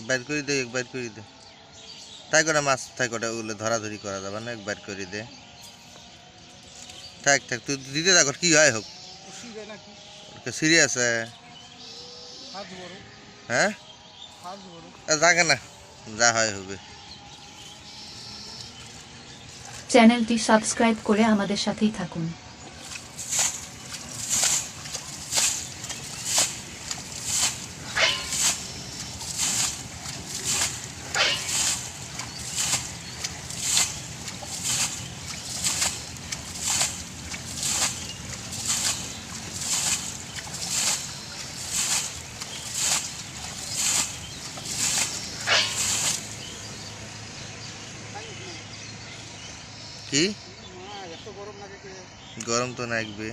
বাইর করে দে, এক বাইর করে দে। তাই করে মাছ তাই কটা ওগুলো ধরাধরি করা যাবে না, এক বাইর করে দে। থাক থাক তুই দিতে থাক, কি হয় হোক। সিরিয়াস হ্যাঁ, যাকে না, যা হয় হবে। চ্যানেলটি সাবস্ক্রাইব করে আমাদের সাথেই থাকুন। কি গরম তো লাগবে,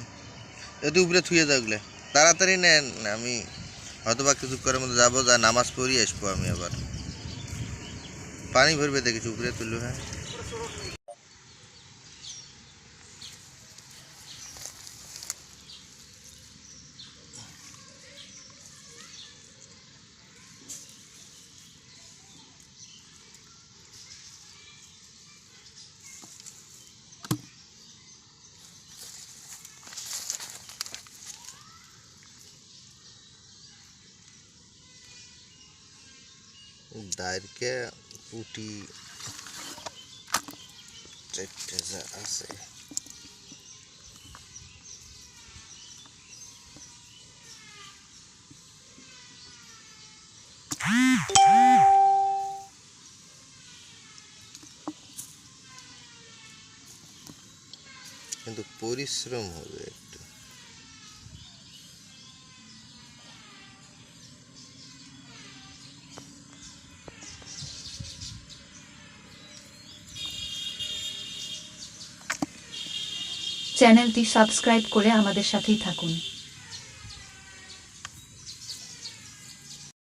এত উপরে থুয়ে যাও গেলে তাড়াতাড়ি নেন। আমি হয়তো বা কিছু করার মধ্যে যাবো, যা নামাজ পড়ি আসবো আমি আবার। পানি ভরবে দেখেছি উপরে তুললো। হ্যাঁ দাঁড়কে পুটি চারটে যা আছে। কিন্তু পরিশ্রম হবে একটু। চ্যানেলটি সাবস্ক্রাইব করে আমাদের সাথেই থাকুন।